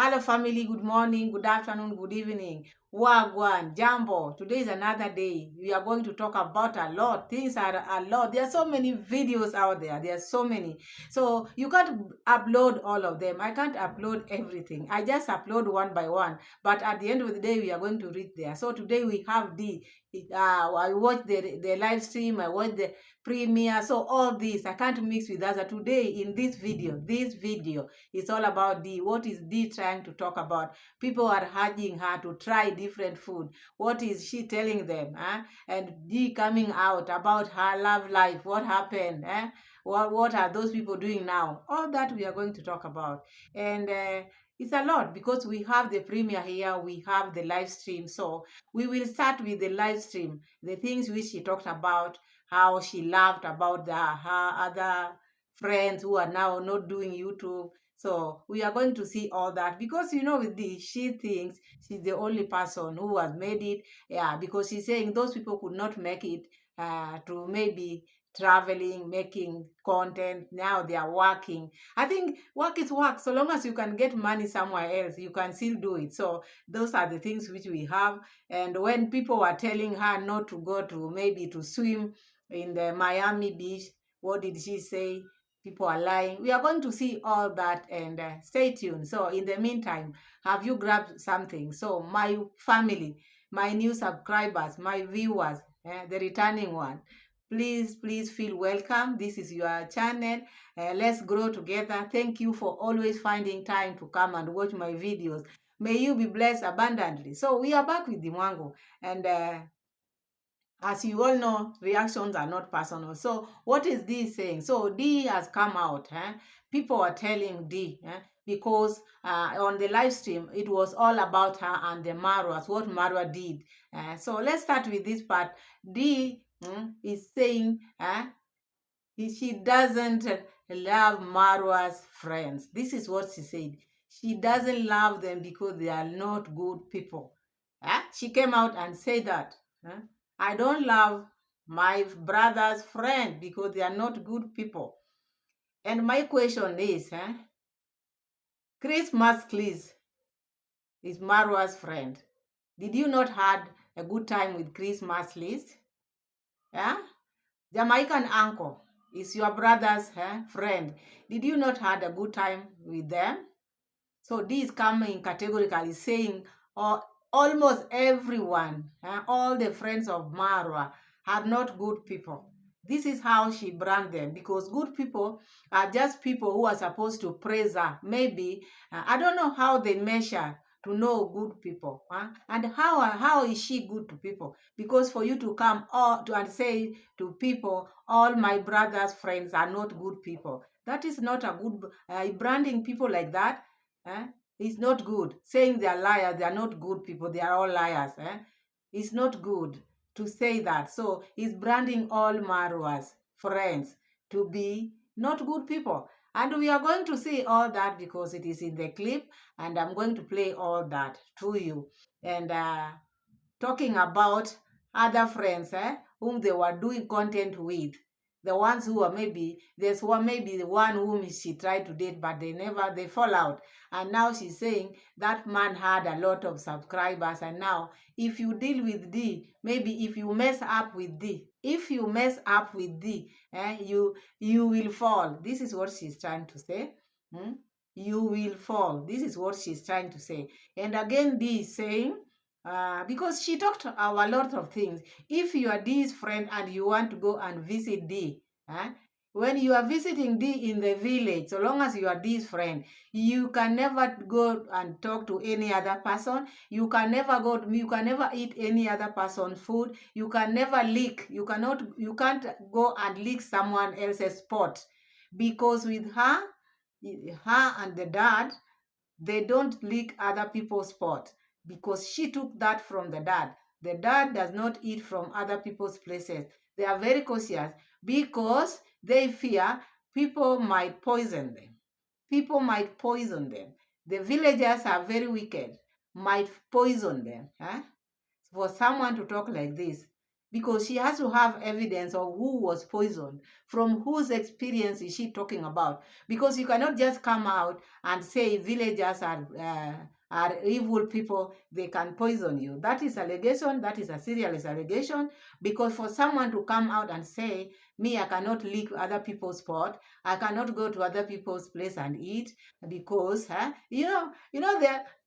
Hello family, good morning, good afternoon, good evening. Wagwan, Jambo. Today is another day. We are going to talk about a lot. Things are a lot. There are so many videos out there. There are so many. So you can't upload all of them. I can't upload everything. I just upload one by one. But at the end of the day, we are going to reach there. So today we have I watched the live stream. I watched the premiere. So all this, I can't mix with others. Today in this video, it's all about Dee. What is Dee trying to talk about? People are urging her to try different food. What is she telling them? And Dee coming out about her love life. What happened? What are those people doing now? All that we are going to talk about. And it's a lot because we have the premiere here, we have the live stream. So we will start with the live stream, the things which she talked about, how she laughed about her other friends who are now not doing YouTube. So we are going to see all that because with this, she thinks she's the only person who has made it. Yeah, because she's saying those people could not make it to maybe traveling, making content. Now they are working. I think work is work. So long as you can get money somewhere else, you can still do it. So those are the things which we have. And when people were telling her not to go to maybe to swim in the Miami beach, what did she say? People are lying. We are going to see all that and stay tuned. So in the meantime, have you grabbed something? So my family, my new subscribers, my viewers, the returning one, please feel welcome. This is your channel. Let's grow together. Thank you for always finding time to come and watch my videos. May you be blessed abundantly. So we are back with Dee Mwango, and as you all know, reactions are not personal. So what is Dee saying? So Dee has come out. People are telling Dee because on the live stream, it was all about her and the Marwas, what Marwa did. So let's start with this part. Dee is saying she doesn't love Marwa's friends. This is what she said. She doesn't love them because they are not good people. She came out and said that. I don't love my brother's friend because they are not good people. And my question is, Chris Musclis is Marwa's friend. Did you not had a good time with Chris Musclis? Yeah? Jamaican uncle is your brother's friend. Did you not had a good time with them? So this coming categorically saying almost everyone, all the friends of Marwa are not good people. This is how she brand them because good people are just people who are supposed to praise her. Maybe, I don't know how they measure to know good people. And how is she good to people? Because for you to come and say to people, all my brother's friends are not good people. That is not a good branding people like that. It's not good. Saying they are liars, they are not good people, they are all liars. It's not good to say that. So he's branding all Marwa's friends to be not good people. And we are going to see all that because it is in the clip, and I'm going to play all that to you. And talking about other friends whom they were doing content with. The ones who are maybe, there's one, maybe the one whom she tried to date, but they fall out. And now she's saying that man had a lot of subscribers. And now, if you deal with D, maybe if you mess up with D, you will fall. This is what she's trying to say. You will fall. This is what she's trying to say. And again, D is saying, because she talked a lot of things. If you are Dee's friend and you want to go and visit Dee, when you are visiting Dee in the village, so long as you are Dee's friend, you can never go and talk to any other person. You can never eat any other person's food. You can never lick. You can't go and lick someone else's spot. Because with her and the dad, they don't lick other people's spot because she took that from the dad. The dad does not eat from other people's places. They are very cautious because they fear people might poison them. People might poison them. The villagers are very wicked, might poison them. For someone to talk like this, because she has to have evidence of who was poisoned, from whose experience is she talking about. Because you cannot just come out and say villagers are evil people, they can poison you. That is allegation, that is a serious allegation, because for someone to come out and say, me, I cannot lick other people's pot, I cannot go to other people's place and eat, because that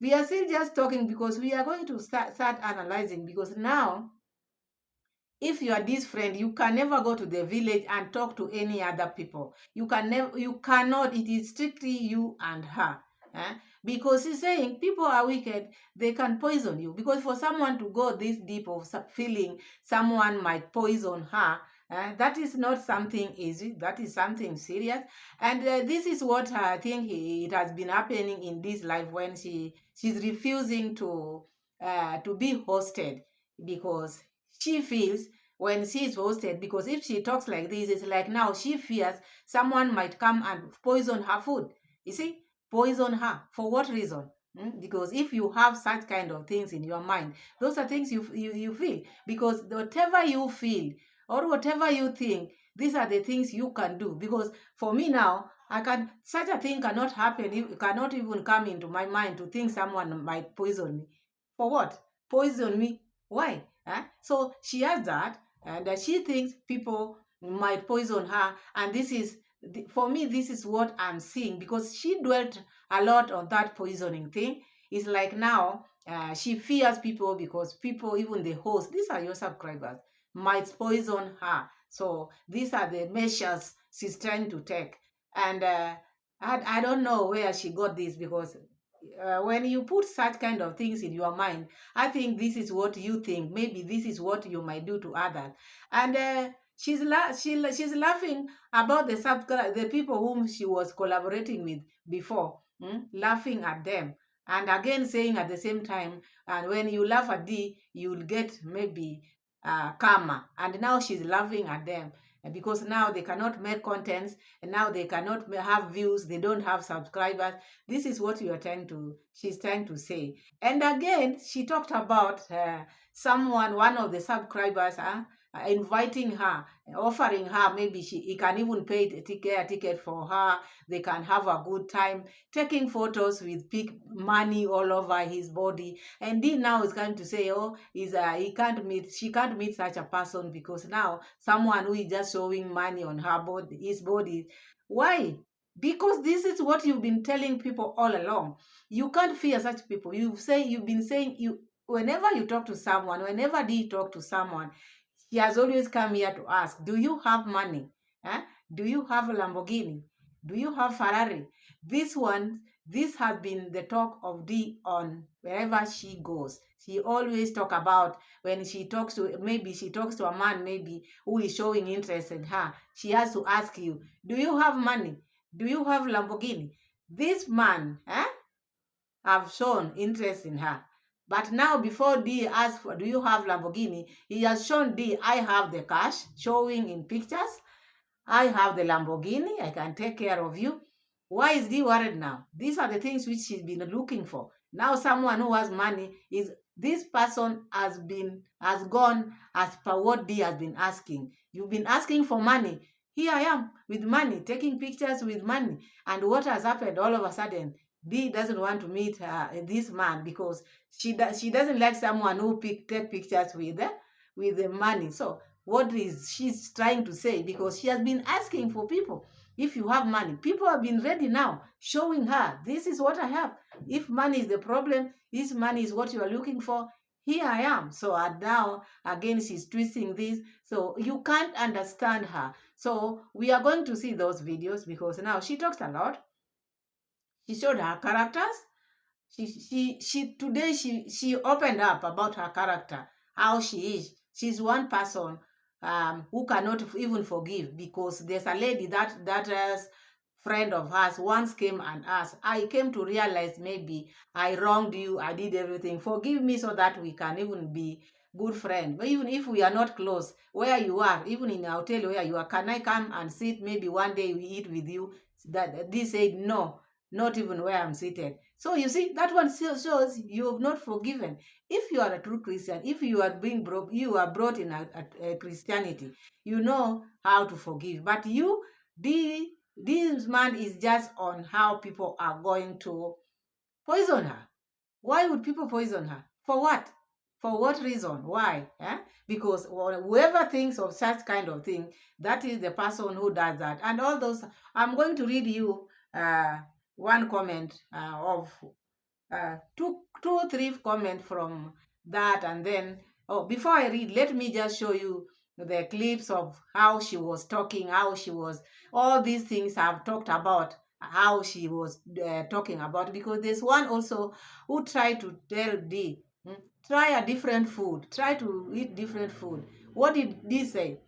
we are still just talking, because we are going to start analyzing. Because now, if you are this friend, you can never go to the village and talk to any other people. You can never, you cannot. It is strictly you and her. eh? Because he's saying people are wicked, they can poison you. Because for someone to go this deep of feeling someone might poison her, that is not something easy. That is something serious. And this is what I think it has been happening in this life, when she's refusing to be hosted, because she feels, when she is hosted, because if she talks like this, it's like now she fears someone might come and poison her food. You see, poison her. For what reason? Because if you have such kind of things in your mind, those are things you feel. Because whatever you feel or whatever you think, these are the things you can do. Because for me now, such a thing cannot happen. It cannot even come into my mind to think someone might poison me. For what? Poison me? Why? So she has that, and she thinks people might poison her. And this is, for me, this is what I'm seeing, because she dwelt a lot on that poisoning thing. It's like now she fears people, because people, even the host, these are your subscribers, might poison her. So these are the measures she's trying to take. And I don't know where she got this, because when you put such kind of things in your mind, I think this is what you think. Maybe this is what you might do to others. And she's laughing about the people whom she was collaborating with before, laughing at them. And again saying at the same time, and when you laugh at Dee, you'll get maybe karma. And now she's laughing at them, because now they cannot make contents, and now they cannot have views, they don't have subscribers. This is what she's trying to say. And again, she talked about one of the subscribers, inviting her, offering her, maybe he can even pay a ticket for her. They can have a good time, taking photos with big money all over his body. And Dean now is going to say, oh, she can't meet such a person, because now someone who is just showing money on his body. Why? Because this is what you've been telling people all along. You can't fear such people. You've been saying, whenever you talk to someone, whenever Dee talk to someone, he has always come here to ask, do you have money? Do you have a Lamborghini? Do you have Ferrari? This has been the talk of Dee on wherever she goes. She always talk about, when she talks to a man, maybe who is showing interest in her, she has to ask you, do you have money? Do you have Lamborghini? This man have shown interest in her. But now, before Dee asks for, do you have Lamborghini, he has shown Dee, I have the cash, showing in pictures. I have the Lamborghini, I can take care of you. Why is Dee worried now? These are the things which she's been looking for. Now someone who has money, is this person has gone as per what Dee has been asking. You've been asking for money. Here I am with money, taking pictures with money. And what has happened all of a sudden? Dee doesn't want to meet this man, because she doesn't like someone who take pictures with the money. So what is she's trying to say? Because she has been asking for people. If you have money, people have been ready now, showing her, this is what I have. If money is the problem, this money is what you are looking for, here I am. So now again she's twisting this, so you can't understand her. So we are going to see those videos, because now she talks a lot. She showed her characters. Today she opened up about her character, how she is. She's one person who cannot even forgive, because there's a lady that friend of hers once came and asked, I came to realize maybe I wronged you, I did everything, forgive me so that we can even be good friends. But even if we are not close, where you are, even in a hotel where you are, can I come and sit, maybe one day we eat with you? That They said no, not even where I'm seated. So you see, that one still shows you have not forgiven. If you are a true Christian, if you are you are brought in a Christianity, you know how to forgive. But this man is just on how people are going to poison her. Why would people poison her? For what? For what reason? Why? Because whoever thinks of such kind of thing, that is the person who does that. And all those, I'm going to read you one comment of two, three comment from that, and then before I read, let me just show you the clips of how she was talking, how she was. All these things I've talked about, how she was talking about, because there's one also who tried to tell Dee, try a different food, try to eat different food. What did Dee say?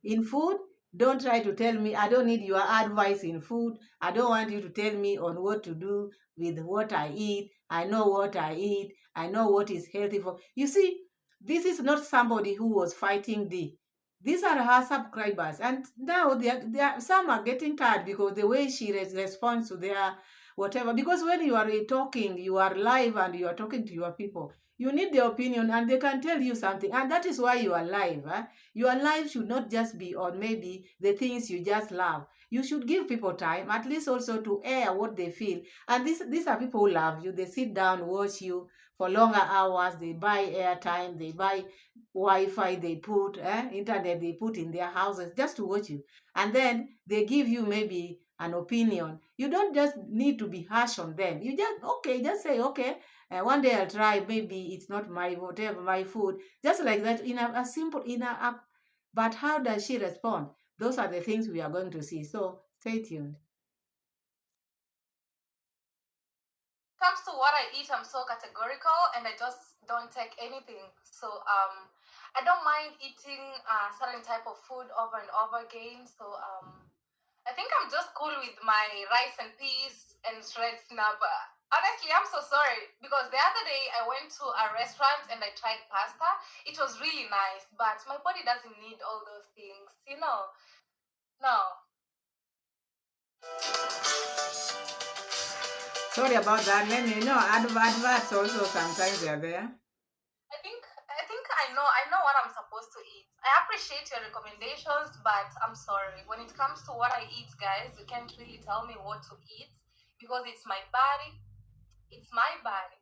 In food, don't try to tell me. I don't need your advice in food. I don't want you to tell me on what to do with what I eat. I know what I eat. I know what is healthy for. You see, this is not somebody who was fighting Dee. These are her subscribers, and now some are getting tired because the way she responds to their whatever. Because when you are talking, you are live and you are talking to your people. You need their opinion, and they can tell you something, and that is why you are live. Your life should not just be on maybe the things you just love. You should give people time, at least also to air what they feel. And these are people who love you. They sit down, watch you for longer hours. They buy airtime, they buy Wi-Fi, they put internet, they put in their houses just to watch you. And then they give you maybe an opinion. You don't just need to be harsh on them. You just say, okay, one day I'll try. Maybe it's not my whatever my food. Just like that, in a simple in a but how does she respond? Those are the things we are going to see. So stay tuned. Comes to what I eat, I'm so categorical and I just don't take anything. So I don't mind eating a certain type of food over and over again. So I think I'm just cool with my rice and peas and shred snap. Honestly, I'm so sorry because the other day I went to a restaurant and I tried pasta. It was really nice, but my body doesn't need all those things, you know. No. Sorry about that. Let me know. Adverts also sometimes they are there. I know what I'm supposed to eat. I appreciate your recommendations, but I'm sorry. When it comes to what I eat, guys, you can't really tell me what to eat because it's my body. It's my body.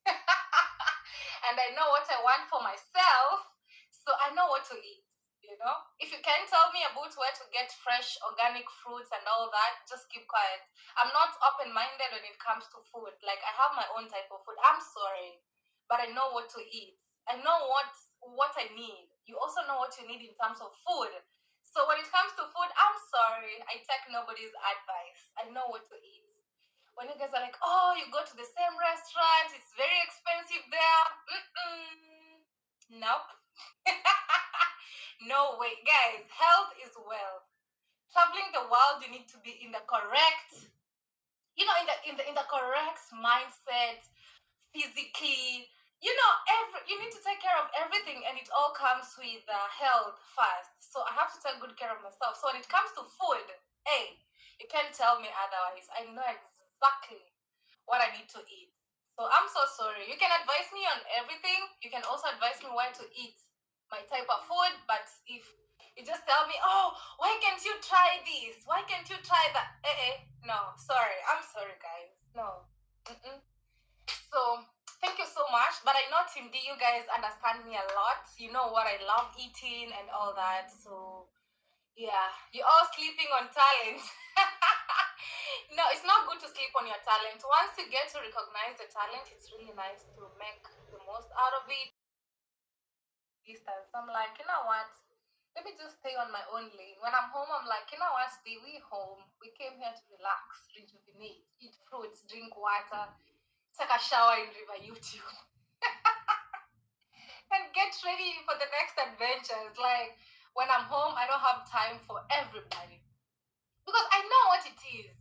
And I know what I want for myself, so I know what to eat. You know, if you can't tell me about where to get fresh organic fruits and all that, just keep quiet. I'm not open-minded when it comes to food. Like I have my own type of food. I'm sorry, but I know what to eat. I know what I need. You also know what you need in terms of food. So when it comes to food, I'm sorry. I take nobody's advice. I know what to eat. When you guys are like, oh, you go to the same restaurant, it's very expensive there. Nope. No way. Guys, health is wealth. Traveling the world, you need to be in the correct, in the correct mindset, physically. You need to take care of everything, and it all comes with health first. So I have to take good care of myself. So when it comes to food, hey, you can't tell me otherwise. I know exactly what I need to eat. So I'm so sorry. You can advise me on everything. You can also advise me where to eat my type of food. But if you just tell me, oh, why can't you try this? Why can't you try that? No, sorry. I'm sorry, guys. No. Mm-mm. So thank you so much. But I know Team D, you guys understand me a lot. You know what I love eating and all that. So yeah, you're all sleeping on talent. No, it's not good to sleep on your talent. Once you get to recognize the talent, it's really nice to make the most out of it. Distance. I'm like, you know what? Let me just stay on my own lane. When I'm home, I'm like, you know what? Stay we home. We came here to relax, rejuvenate, eat fruits, drink water, take a shower in River YouTube, and get ready for the next adventures. Like when I'm home, I don't have time for everybody because I know what it is.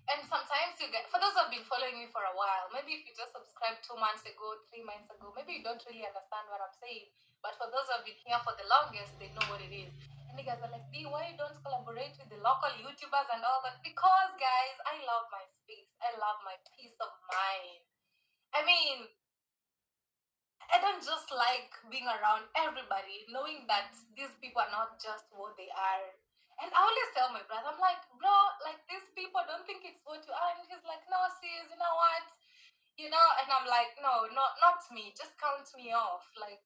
And sometimes you get, for those who have been following me for a while, maybe if you just subscribed 2 months ago, 3 months ago, maybe you don't really understand what I'm saying. But for those who have been here for the longest, they know what it is. And And you guys are like, Dee, why you don't collaborate with the local YouTubers and all that? Because, guys, I love my space. I love my peace of mind. I mean, I don't just like being around everybody, knowing that these people are not just what they are. And I always tell my brother, I'm like, bro, like these people don't think it's what you are. And he's like, no, sis, you know what? You know, and I'm like, no, not me. Just count me off. Like,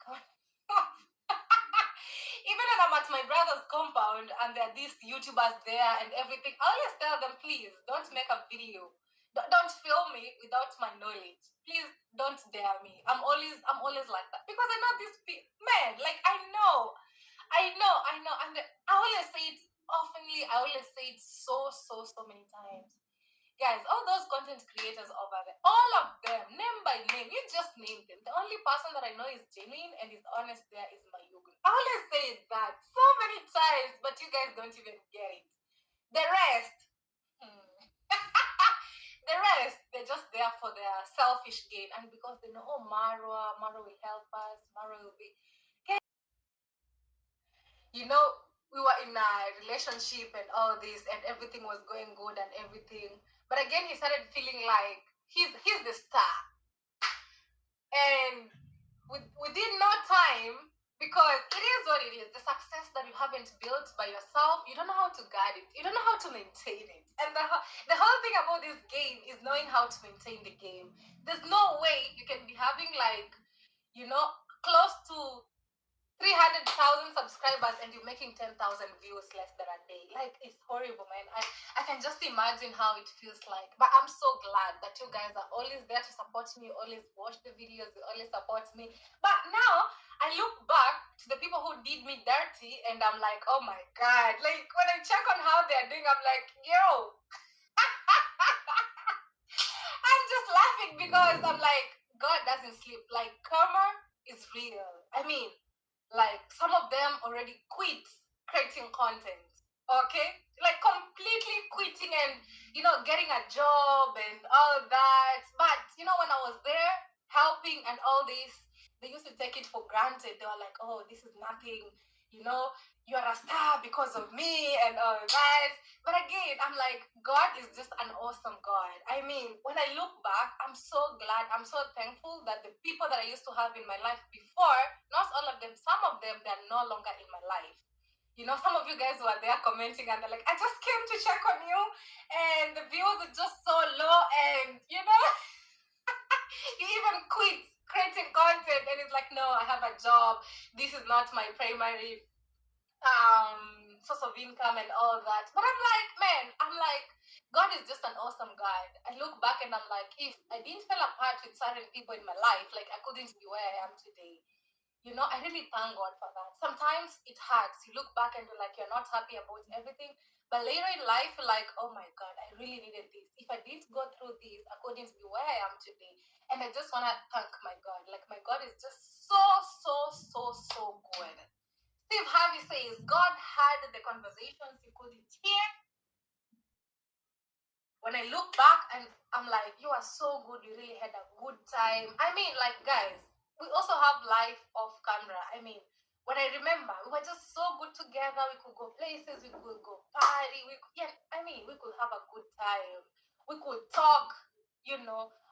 even when I'm at my brother's compound and there are these YouTubers there and everything, I always tell them, please don't make a video. Don't film me without my knowledge. Please don't dare me. I'm always like that because I know these people. Man, like I know, and I always say it oftenly. I always say it so many times. Guys, all those content creators over there, all of them, name by name, you just name them. The only person that I know is genuine and is honest there is my Yugun. I always say that so many times, but you guys don't even get it. The rest, hmm. The rest, they're just there for their selfish gain. And because they know, oh, Marwa will help us, Marwa will be. You know, we were in a relationship and all this, and everything was going good and everything. But again, he started feeling like he's the star, and within no time, because it is what it is. The success that you haven't built by yourself, you don't know how to guard it. You don't know how to maintain it. And the whole thing about this game is knowing how to maintain the game. There's no way you can be having like, close to 300,000 subscribers and you're making 10,000 views less than a day. Like, it's horrible, man. I can just imagine how it feels like. But I'm so glad that you guys are always there to support me, always watch the videos, you always support me. But now I look back to the people who did me dirty and I'm like, oh my God. Like, when I check on how they're doing, I'm like, yo. I'm just laughing because I'm like, God doesn't sleep. Like, karma is real. I mean, like some of them already quit creating content, okay, like completely quitting and getting a job and all that. But when I was there helping and all this, they used to take it for granted. They were like, oh, this is nothing, you're a star because of me and all that. But again, I'm like, God is just an awesome God. I mean, when I look back, I'm so glad, I'm so thankful that the people that I used to have in my life before, not all of them, some of them, they're no longer in my life. Some of you guys were there commenting and they're like, I just came to check on you and the views are just so low and, you even quit creating content and it's like, no, I have a job. This is not my primary source of income and all that. But I'm like, man, God is just an awesome God. I look back and I'm like, if I didn't fall apart with certain people in my life, like I couldn't be where I am today. I really thank God for that. Sometimes it hurts. You look back and you're like, you're not happy about everything. But later in life, you're like, oh my God, I really needed this. If I didn't go through this, I couldn't be where I am today. And I just want to thank my God. Like, my God is just so good. Steve Harvey says, God had the conversations you couldn't hear. When I look back and I'm like, you are so good, you really had a good time. I mean, like, guys, we also have life off camera. I mean, when I remember, we were just so good together. We could go places, we could go party. We could have a good time. We could talk,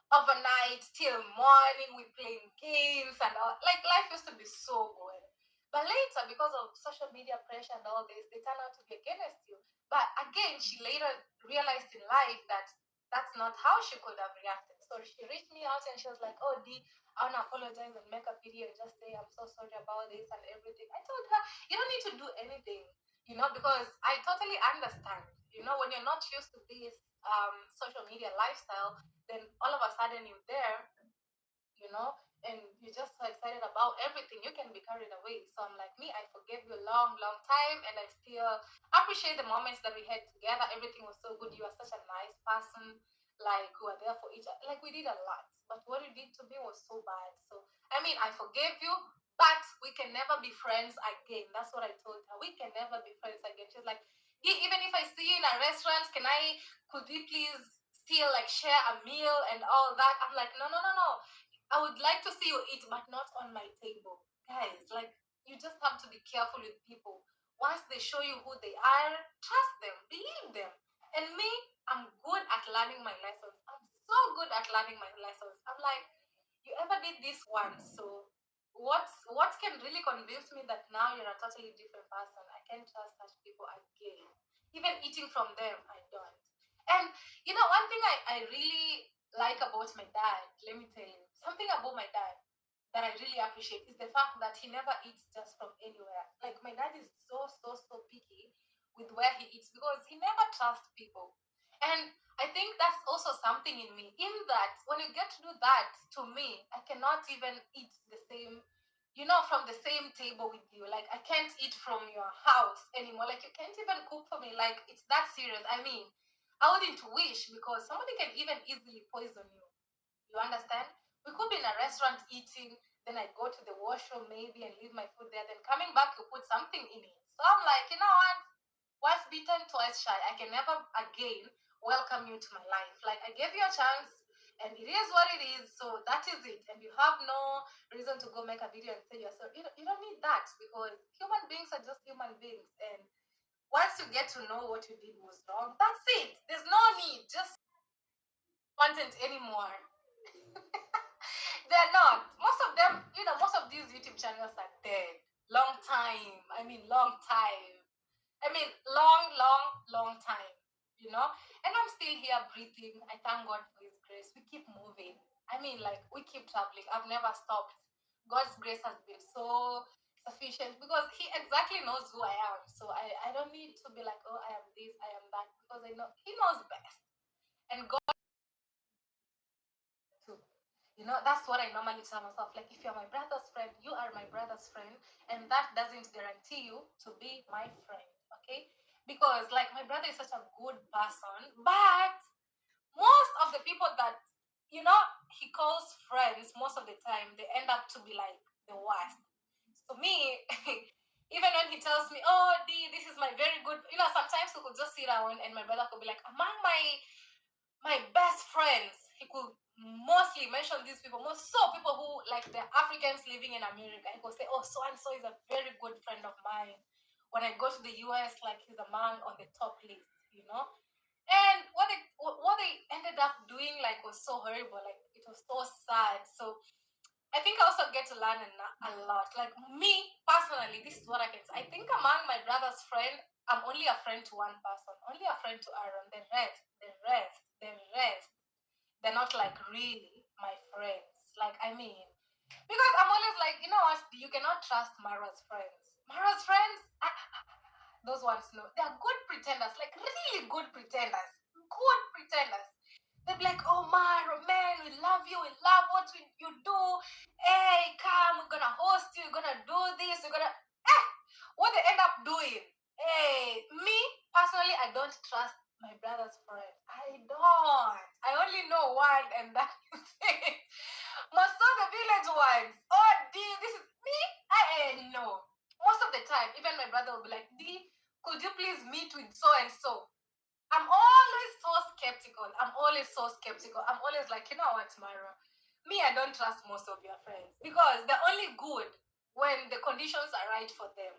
overnight till morning. We playing games and all. Like, life used to be so good. But later, because of social media pressure and all this, they turn out to be against you. But again, she later realized in life that that's not how she could have reacted. So she reached me out and she was like, oh, Dee, I want to apologize and make a video and just say, I'm so sorry about this and everything. I told her, you don't need to do anything, because I totally understand. When you're not used to this social media lifestyle, then all of a sudden you're there, and you're just so excited about everything, you can be carried away. So I'm like, me, I forgave you a long time, and I still appreciate the moments that we had together. Everything was so good. You are such a nice person. Like, we were there for each other. Like, we did a lot. But what you did to me was so bad. So, I mean, I forgave you, but we can never be friends again. That's what I told her. We can never be friends again. She's like, even if I see you in a restaurant, could we please still like share a meal and all that? I'm like, no. I would like to see you eat, but not on my table. Guys, like, you just have to be careful with people. Once they show you who they are, trust them, believe them. And me, I'm good at learning my lessons. I'm so good at learning my lessons. I'm like, you ever did this once, so what can really convince me that now you're a totally different person? I can't trust such people again. Even eating from them, I don't. And you know, one thing I really like about my dad, let me tell you, something about my dad that I really appreciate is the fact that he never eats just from anywhere. Like my dad is so picky with where he eats because he never trusts people. And I think that's also something in me. In that, when you get to do that to me, I cannot even eat the same, from the same table with you. Like I can't eat from your house anymore. Like you can't even cook for me. Like it's that serious. I mean, I wouldn't wish because somebody can even easily poison you. You understand? We could be in a restaurant eating, then I go to the washroom maybe and leave my food there. Then coming back, you put something in it. So I'm like, you know what? Once bitten, twice shy. I can never again welcome you to my life. Like I gave you a chance, and it is what it is. So that is it. And you have no reason to go make a video and say yourself. You don't need that because human beings are just human beings. And once you get to know what you did was wrong, that's it. There's no need. Just content anymore. They're not. Most of them, most of these YouTube channels are dead. Long time. I mean, long time. I mean, long time. And I'm still here breathing. I thank God for His grace. We keep moving. I mean, like, we keep traveling. I've never stopped. God's grace has been so sufficient because He exactly knows who I am. So I don't need to be like, oh, I am this, I am that, because I know He knows best. And God, too. That's what I normally tell myself. Like, if you're my brother's friend, you are my brother's friend, and that doesn't guarantee you to be my friend, okay? Because, like, my brother is such a good person, but most of the people that, he calls friends, most of the time, they end up to be like the worst. So, me, even when he tells me, oh, Dee, this is my very good, sometimes we could just sit around and my brother could be like, among my best friends, he could mostly mention these people, most so people who like the Africans living in America. He could say, oh, so and so is a very good friend of mine. When I go to the US, like he's a man on the top list. And what they ended up doing like was so horrible, like it was so sad. So I think I also get to learn a lot. Like me personally, this is what I can say. I think among my brother's friend, I'm only a friend to one person, only a friend to Aaron. The rest, they're not like really my friends. Like I mean, because I'm always like, you know what? You cannot trust Mara's friends. Mara's friends, those ones, no, they're good pretenders, like really good pretenders. Good pretenders. They'll be like, oh Mara, man, we love you, we love what you do. Hey, come, we're gonna host you, we're gonna do this, we're gonna what they end up doing. Hey, me personally, I don't trust my brother's friend. I don't. I only know one, and that is it. Must know the village ones. Oh, Dee, this is me. I no. Most of the time, even my brother will be like, Dee, could you please meet with so and so? I'm always so skeptical. I'm always like, you know what, Myra? Me, I don't trust most of your friends because they're only good when the conditions are right for them.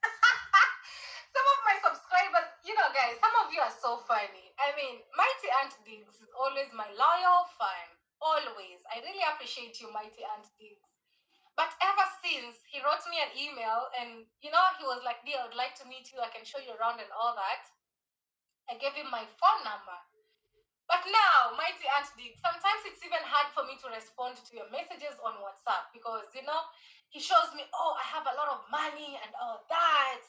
Some of my subscribers, guys, some of you are so funny. I mean, Mighty Aunt Diggs is always my loyal fan. Always. I really appreciate you, Mighty Aunt Diggs. But ever since he wrote me an email and, he was like, Dee, I would like to meet you. I can show you around and all that. I gave him my phone number. But now, Mighty Aunt Dick, sometimes it's even hard for me to respond to your messages on WhatsApp because, he shows me, oh, I have a lot of money and all that.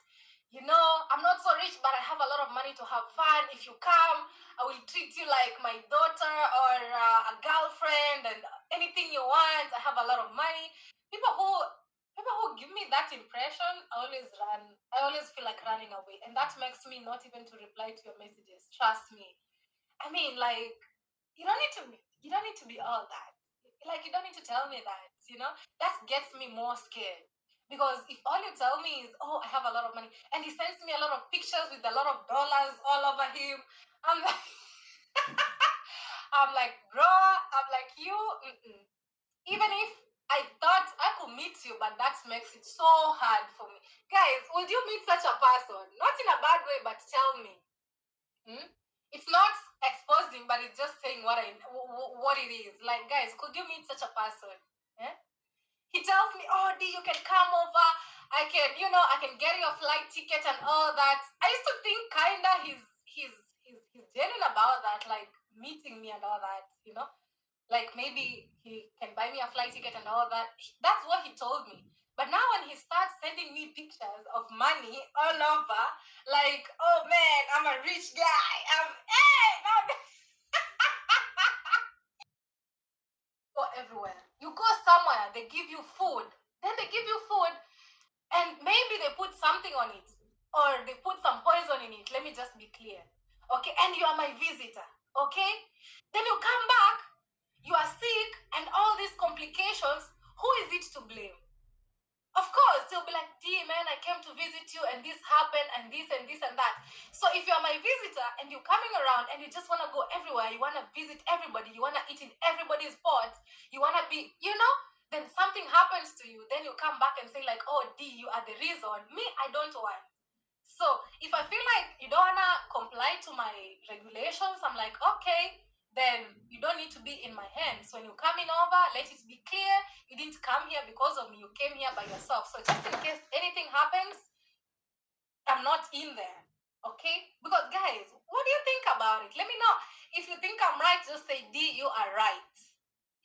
I'm not so rich, but I have a lot of money to have fun. If you come, I will treat you like my daughter or a girlfriend and anything you want. I have a lot of money. People who give me that impression, I always feel like running away. And that makes me not even to reply to your messages. Trust me. I mean, like, you don't need to be all that. Like, you don't need to tell me that. That gets me more scared. Because if all you tell me is, oh, I have a lot of money, and he sends me a lot of pictures with a lot of dollars all over him, I'm like, I'm like, bro, I'm like, you, even if I thought I to meet you, but that makes it so hard for me. Guys, would you meet such a person? Not in a bad way, but tell me. It's not exposing, but it's just saying what it is. Like, guys, could you meet such a person? Eh? He tells me, "Oh, Dee, you can come over. I can get you a flight ticket and all that." I used to think kinda he's genuine about that, like meeting me and all that, like maybe he can buy me a flight ticket and all that. That's what he told me. But now when he starts sending me pictures of money all over, like, "Oh man, I'm a rich guy. Go everywhere. You go somewhere, they give you food. Then they give you food and maybe they put something on it or they put some poison in it. Let me just be clear. Okay, and you are my visitor. Okay? Then you come back, you are sick and all these complications. Who is it to blame? Of course, they'll be like, "Dee, man, I came to visit you and this happened and this and this and that." So if you're my visitor and you're coming around and you just want to go everywhere, you want to visit everybody, you want to eat in everybody's pot, you want to be, then something happens to you. Then you come back and say like, "Oh, Dee, you are the reason." Me, I don't want. So if I feel like you don't want to comply to my regulations, I'm like, okay, then you don't need to be in my hands. When you're coming over, let it be clear you didn't come here because of me. You came here by yourself. So just in case anything happens, I'm not in there. Okay? Because guys, what do you think about it? Let me know. If you think I'm right, just say, "Dee, you are right."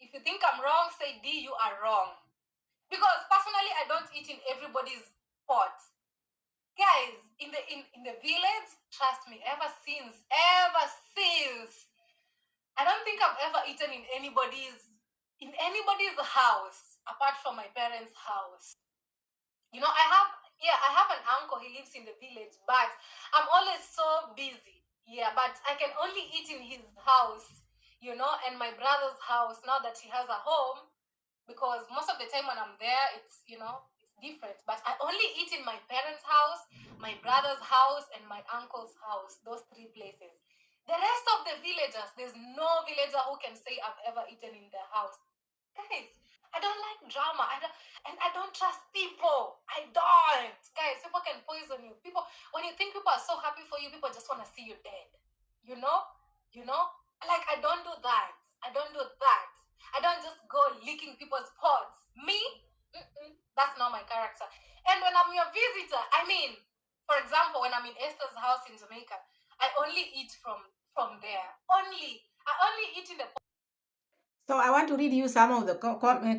If you think I'm wrong, say, "Dee, you are wrong." Because personally, I don't eat in everybody's pot. Guys, in the village, trust me, ever since, I don't think I've ever eaten in anybody's house apart from my parents' house. I have an uncle. He lives in the village, but I'm always so busy. Yeah, but I can only eat in his house, and my brother's house now that he has a home, because most of the time when I'm there, it's different. But I only eat in my parents' house, my brother's house, and my uncle's house. Those three places. The rest of the villagers, there's no villager who can say I've ever eaten in their house. Guys, I don't like drama. I don't trust people. I don't. Guys, people can poison you. When you think people are so happy for you, people just want to see you dead. You know? Like, I don't do that. I don't just go licking people's pots. Me? That's not my character. And when I'm your visitor, for example, when I'm in Esther's house in Jamaica, I only eat from there. I only eat in the. So I want to read you some of the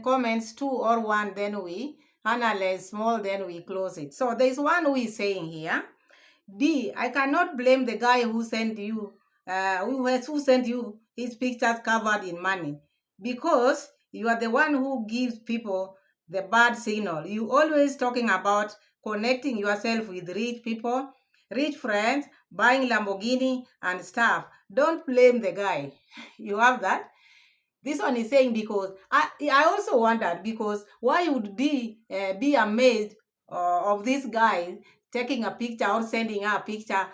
comments, two or one, then we analyze small, then we close it. So there's one who is saying here, "Dee, I cannot blame the guy who sent you, who sent you his pictures covered in money, because you are the one who gives people the bad signal. You always talking about connecting yourself with rich people, rich friends, buying Lamborghini and stuff. Don't blame the guy." You have that? This one is saying, because I also wondered, because why would be amazed of this guy taking a picture or sending her a picture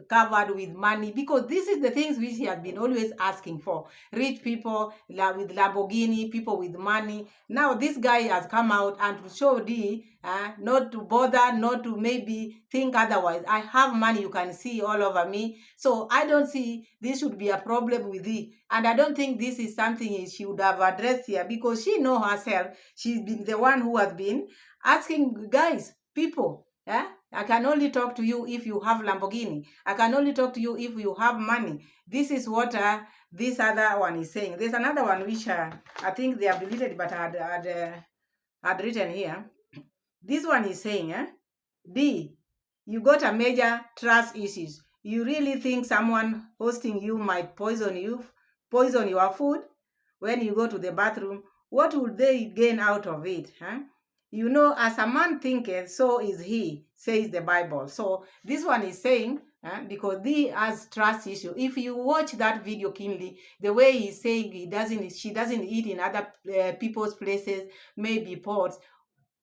covered with money, because this is the things which he has been always asking for. Rich people with Lamborghini, people with money. Now this guy has come out and to show Dee not to bother, not to maybe think otherwise. I have money, you can see all over me. So I don't see this should be a problem with Dee. And I don't think this is something she would have addressed here, because she know herself. She's been the one who has been asking guys, people, I can only talk to you if you have Lamborghini. I can only talk to you if you have money. This is what this other one is saying. There's another one which I think they have deleted, but I had written here. This one is saying, "Dee, you got a major trust issues. You really think someone hosting you might poison your food when you go to the bathroom? What would they gain out of it? As a man thinketh, so is he, says the Bible." So this one is saying, because Dee has trust issue. If you watch that video keenly, the way he's saying she doesn't eat in other people's places, maybe pots.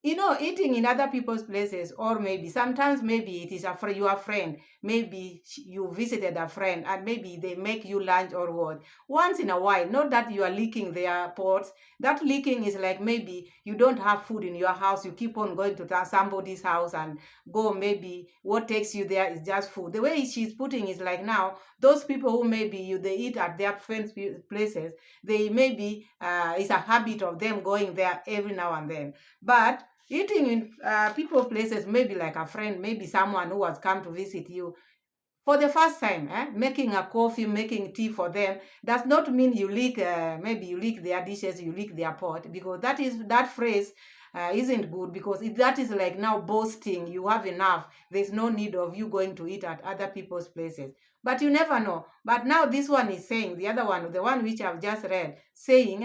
Eating in other people's places, or maybe sometimes maybe it is your friend, maybe you visited a friend and maybe they make you lunch or what. Once in a while, not that you are leaking their pots. That leaking is like maybe you don't have food in your house. You keep on going to somebody's house and go, maybe what takes you there is just food. The way she's putting is like, now those people who maybe they eat at their friends' places, they maybe it's a habit of them going there every now and then. But eating in people places, maybe like a friend, maybe someone who has come to visit you for the first time, making a coffee, making tea for them, does not mean you lick, maybe you lick their dishes, you lick their pot, because that phrase isn't good, because that is like now boasting. You have enough. There's no need of you going to eat at other people's places. But you never know. But now this one is saying, the other one, the one which I've just read, saying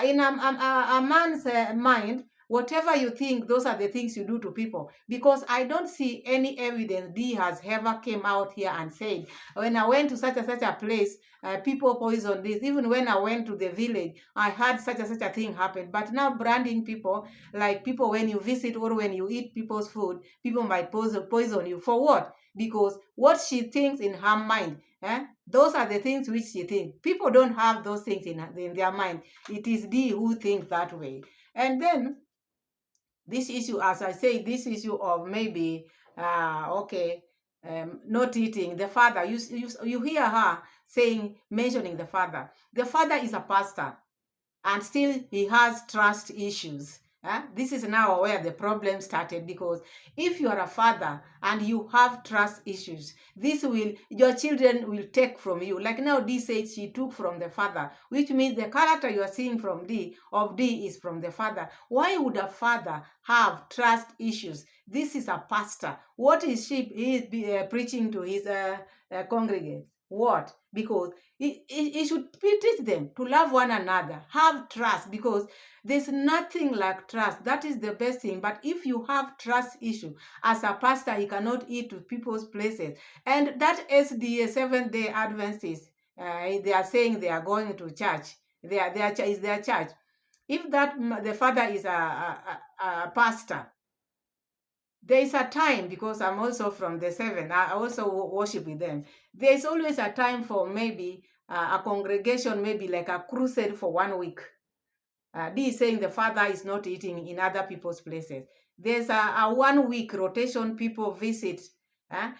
in a man's mind, whatever you think, those are the things you do to people. Because I don't see any evidence Dee has ever came out here and said, when I went to such a place, people poisoned this. Even when I went to the village, I had such a thing happen. But now branding people, like people when you visit or when you eat people's food, people might poison you. For what? Because what she thinks in her mind, those are the things which she thinks. People don't have those things in their mind. It is Dee who thinks that way. And then this issue, as I say, this issue of maybe, not eating the father. You hear her saying, mentioning the father. The father is a pastor, and still he has trust issues. This is now where the problem started, because if you are a father and you have trust issues, your children will take from you. Like now Dee said she took from the father, which means the character you are seeing from Dee is from the father. Why would a father have trust issues? This is a pastor. What is he preaching to his congregants? What? Because he should teach them to love one another, have trust, because there's nothing like trust. That is the best thing. But if you have trust issue, as a pastor, he cannot eat to people's places. And that SDA, Seventh-day Adventists, they are saying they are going to church. Is their church. If the father is a pastor, there is a time, because I'm also from the seven, I also worship with them. There's always a time for maybe a congregation, maybe like a crusade for 1 week. Dee is saying the father is not eating in other people's places. There's a 1 week rotation people visit.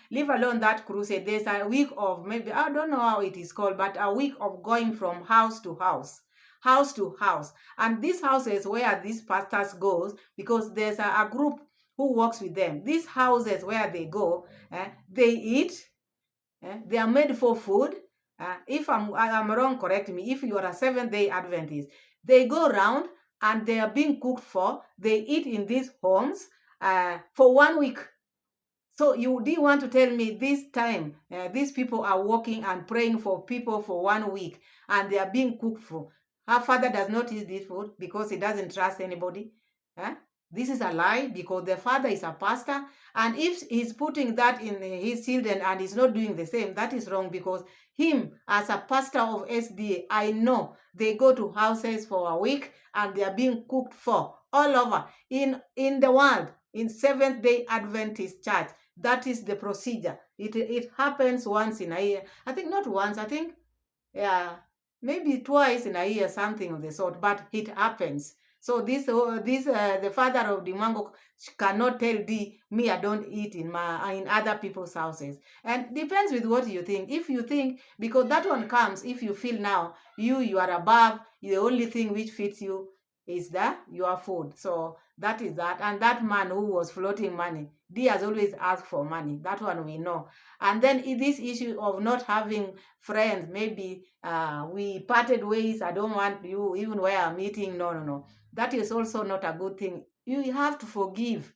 Leave alone that crusade. There's a week of, maybe, I don't know how it is called, but a week of going from house to house, house to house. And these houses where these pastors goes, because there's a group who works with them. These houses where they go, they eat, they are made for food. If I'm wrong, correct me. If you are a Seventh-day Adventist, they go around and they are being cooked for. They eat in these homes for 1 week. So you do want to tell me this time these people are working and praying for people for 1 week and they are being cooked for. Her father does not eat this food because he doesn't trust anybody. This is a lie, because the father is a pastor, and if he's putting that in his children and he's not doing the same, that is wrong. Because him as a pastor of SDA, I know they go to houses for a week and they are being cooked for all over in the world, in Seventh-day Adventist church. That is the procedure. It happens once in a year. I think not once. I think maybe twice in a year, something of the sort. But it happens. So the father of Dee Mwango cannot tell Dee, me, I don't eat in other people's houses. And depends with what you think. If you think, because that one comes, if you feel now you are above, the only thing which fits you is your food. So that is that. And that man who was floating money, Dee has always asked for money. That one we know. And then this issue of not having friends, maybe we parted ways. I don't want you, even where I'm eating. No. That is also not a good thing. You have to forgive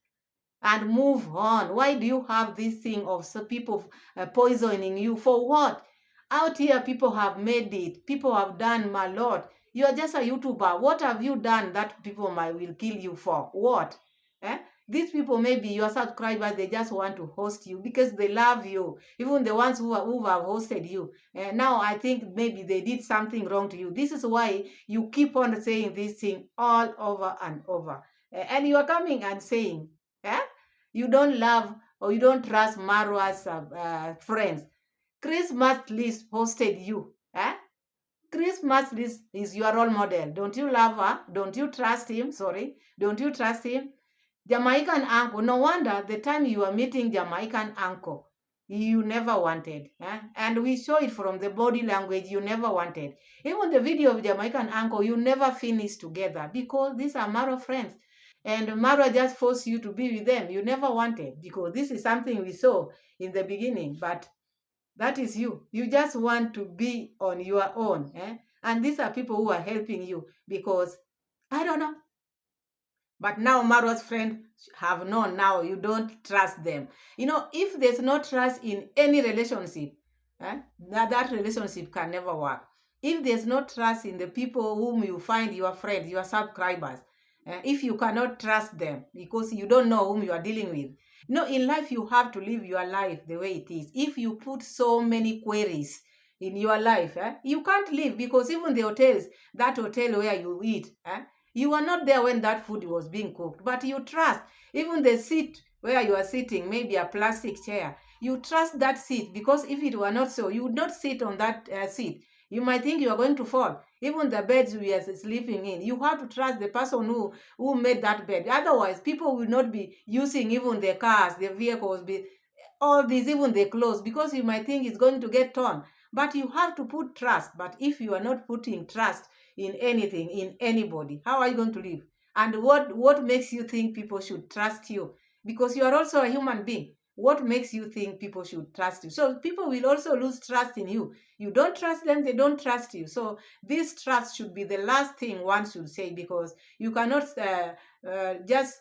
and move on. Why do you have this thing of people poisoning you? For what? Out here, people have made it. People have done a lot. You are just a YouTuber. What have you done that people will kill you for? What? These people, maybe your subscribers, they just want to host you because they love you. Even the ones who have hosted you. Now, I think maybe they did something wrong to you. This is why you keep on saying this thing all over and over. And you are coming and saying, you don't love or you don't trust Marwa's friends. Christmas list hosted you. Eh? Christmas list is your role model. Don't you love her? Don't you trust him? Sorry. Don't you trust him? Jamaican uncle. No wonder the time you were meeting Jamaican uncle, you never wanted. Eh? And we saw it from the body language you never wanted. Even the video of Jamaican uncle, you never finished together because these are Maro friends. And Maro just forced you to be with them. You never wanted because this is something we saw in the beginning. But that is you. You just want to be on your own. Eh? And these are people who are helping you because, I don't know. But now Marwa's friends have known now you don't trust them. If there's no trust in any relationship, that relationship can never work. If there's no trust in the people whom you find your friends, your subscribers, if you cannot trust them because you don't know whom you are dealing with, in life you have to live your life the way it is. If you put so many queries in your life, you can't live because even the hotels, that hotel where you eat, you were not there when that food was being cooked, but you trust. Even the seat where you are sitting, maybe a plastic chair, you trust that seat because if it were not so, you would not sit on that seat. You might think you are going to fall. Even the beds we are sleeping in, you have to trust the person who made that bed. Otherwise, people will not be using even the cars, the vehicles, all these, even the clothes, because you might think it's going to get torn. But you have to put trust. But if you are not putting trust in anything, in anybody, how are you going to live? And what makes you think people should trust you? Because you are also a human being. What makes you think people should trust you? So people will also lose trust in you. You don't trust them, they don't trust you. So this trust should be the last thing one should say, because you cannot just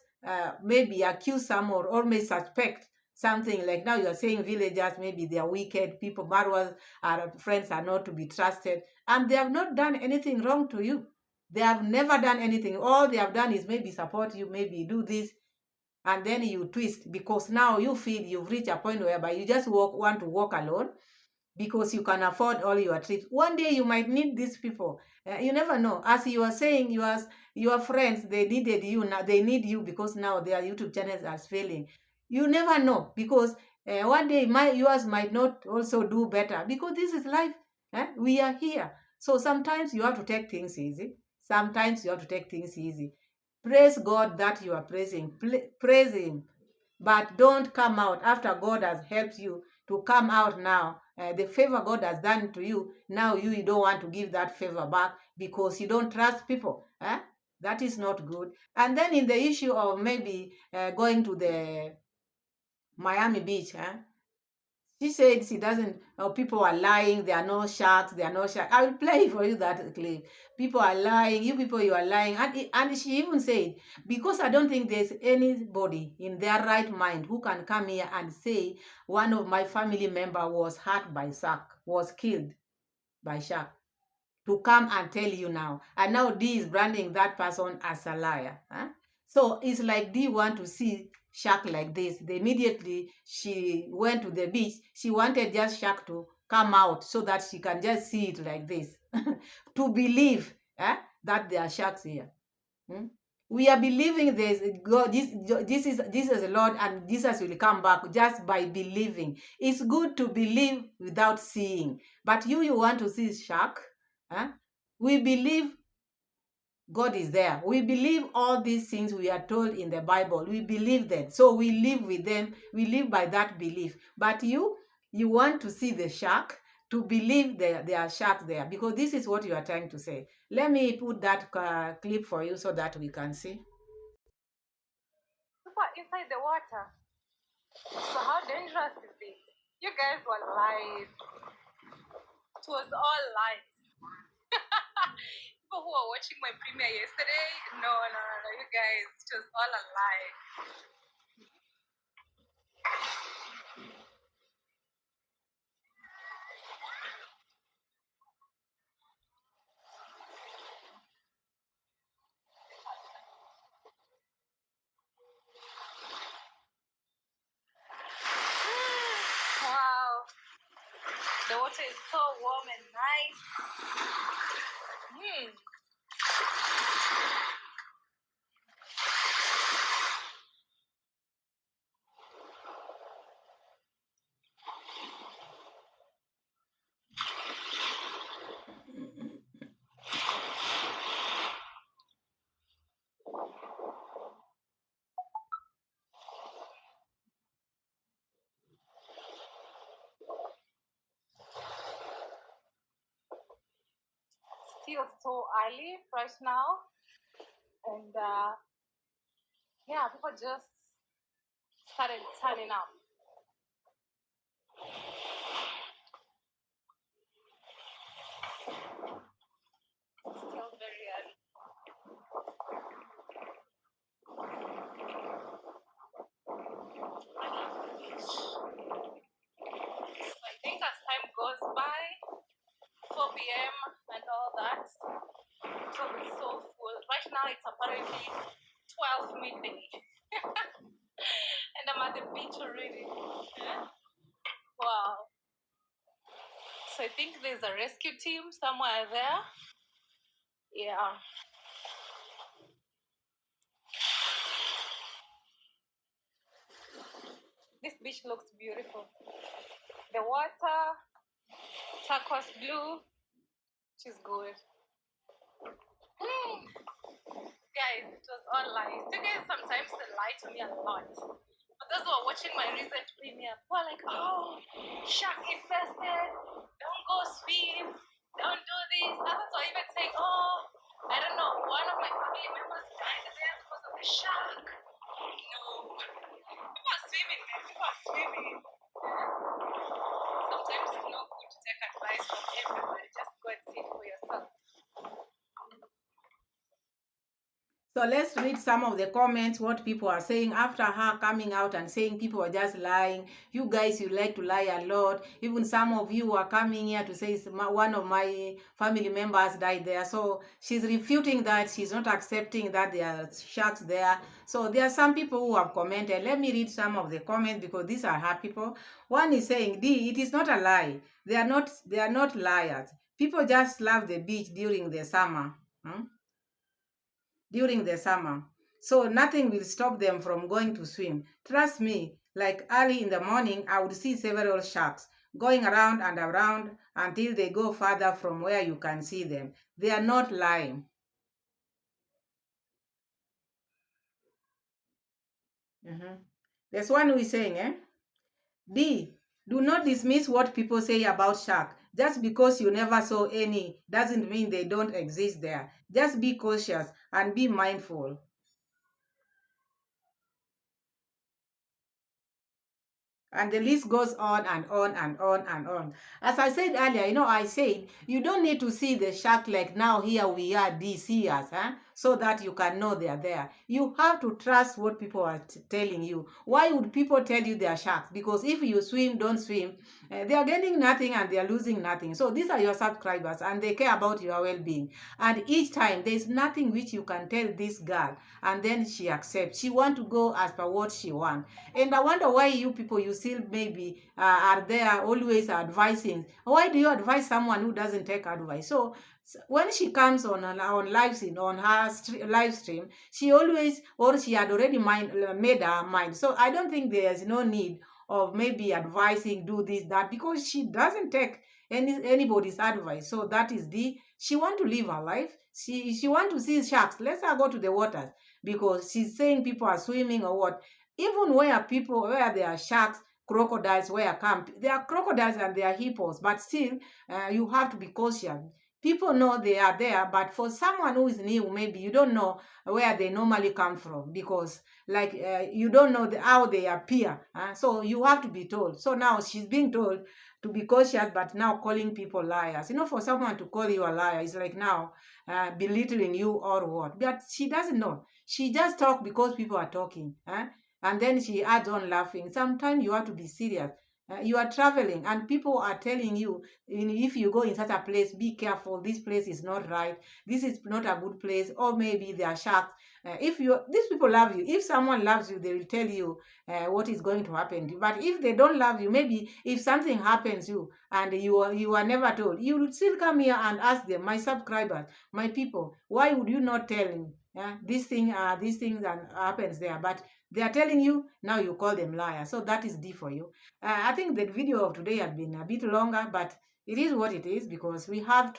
maybe accuse someone or may suspect something. Like now you are saying villagers, maybe they are wicked people, Marwas, our friends are not to be trusted, and they have not done anything wrong to you. They have never done anything. All they have done is maybe support you, maybe do this, and then you twist because now you feel you've reached a point whereby you just want to walk alone because you can afford all your trips. One day you might need these people. You never know. As you are saying, your friends, they needed you. Now they need you because now their YouTube channels are failing. You never know because one day yours might not also do better because this is life. We are here. So sometimes you have to take things easy. Sometimes you have to take things easy. Praise God that you are praising. Praise Him, but don't come out after God has helped you to come out now. The favor God has done to you, now you don't want to give that favor back because you don't trust people. That is not good. And then in the issue of maybe going to the Miami Beach, she said she doesn't, people are lying, there are no sharks, there are no sharks. I will play for you that clip. People are lying, you people, you are lying. And she even said, because I don't think there's anybody in their right mind who can come here and say, one of my family member was hurt by shark, was killed by shark, to come and tell you now. And now Dee is branding that person as a liar. So it's like Dee want to see shark like this. Immediately she went to the beach. She wanted just shark to come out so that she can just see it like this. To believe that there are sharks here. Hmm? We are believing there's God. This is the Lord, and Jesus will come back just by believing. It's good to believe without seeing, but you want to see shark? We believe God is there. We believe all these things we are told in the Bible. We believe them, so we live with them. We live by that belief. But you want to see the shark to believe there are sharks there, because this is what you are trying to say. Let me put that clip for you so that we can see. Super inside the water. So how dangerous is it? You guys were lying. It was all lies. People who were watching my premiere yesterday, no, you guys, it was all a lie. Wow, the water is so warm and nice. feels so early right now, and yeah, people just started turning up. Still very early. So I think as time goes by, 4 p.m. and all that, it will be so full. Right now it's apparently 12 midday. And I'm at the beach already. Yeah. Wow. So I think there's a rescue team somewhere there. Yeah. This beach looks beautiful. The water, turquoise blue, which is good. Guys, it was all lies. You guys sometimes they lie to me a lot. But those who are watching my recent premiere were like, oh, shark infested, don't go swim, don't do this. Others were even saying, oh, I don't know, one of my family members died there because of the shark. No. People are swimming, man. People are swimming. Yeah. Sometimes it's not good to take advice from everybody. Just go and see it for yourself. So let's read some of the comments, what people are saying after her coming out and saying people are just lying. You guys, you like to lie a lot. Even some of you are coming here to say one of my family members died there. So she's refuting that. She's not accepting that there are sharks there. So there are some people who have commented. Let me read some of the comments because these are her people. One is saying, Dee, it is not a lie. They are not liars. People just love the beach during the summer. During the summer. So nothing will stop them from going to swim. Trust me, like early in the morning, I would see several sharks going around and around until they go further from where you can see them. They are not lying. There's one who is saying, D, do not dismiss what people say about shark. Just because you never saw any doesn't mean they don't exist there. Just be cautious and be mindful. And the list goes on and on and on and on. As I said earlier, I said you don't need to see the shark like now here we are, DC us, so that you can know they are there. You have to trust what people are telling you. Why would people tell you they are sharks? Because if you swim, don't swim, they are getting nothing and they are losing nothing. So these are your subscribers and they care about your well-being. And each time there's nothing which you can tell this girl and then she accepts. She want to go as per what she want. And I wonder why you people, you still maybe are there always advising. Why do you advise someone who doesn't take advice? So when she comes on live stream, on her live stream, she always, or she had already made her mind. So I don't think there's no need of maybe advising, do this, that, because she doesn't take anybody's advice. So that is she want to live her life. She want to see sharks. Let her go to the waters because she's saying people are swimming or what. Even where there are sharks, crocodiles, where camp, there are crocodiles and there are hippos, but still you have to be cautious. People know they are there, but for someone who is new, maybe you don't know where they normally come from because like you don't know how they appear. So you have to be told. So now she's being told to be cautious, but now calling people liars. For someone to call you a liar is like now belittling you or what. But she doesn't know. She just talk because people are talking. And then she adds on laughing. Sometimes you have to be serious. You are traveling and people are telling you, if you go in such a place, be careful. This place is not right. This is not a good place. Or maybe there are sharks. These people love you. If someone loves you, they will tell you what is going to happen to you. But if they don't love you, maybe if something happens to you and you are never told, you will still come here and ask them, my subscribers, my people, why would you not tell me? These things and happens there. But they are telling you, now you call them liars. So that is D for you. I think the video of today had been a bit longer, but it is what it is because I have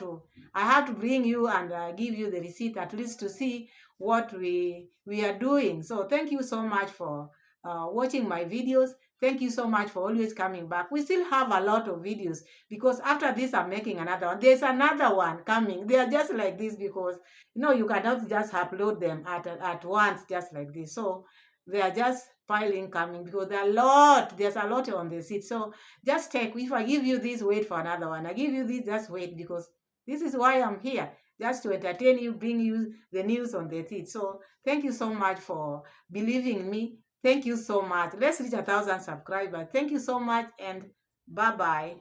to bring you and give you the receipt at least to see what we are doing. So thank you so much for watching my videos. Thank you so much for always coming back. We still have a lot of videos because after this, I'm making another one. There's another one coming. They are just like this because you cannot just upload them at once just like this. So they are just piling coming because there are a lot. There's a lot on the seat. So just take. If I give you this, wait for another one. I give you this, just wait because this is why I'm here, just to entertain you, bring you the news on the seat. So thank you so much for believing me. Thank you so much. Let's reach 1,000 subscribers. Thank you so much and bye bye.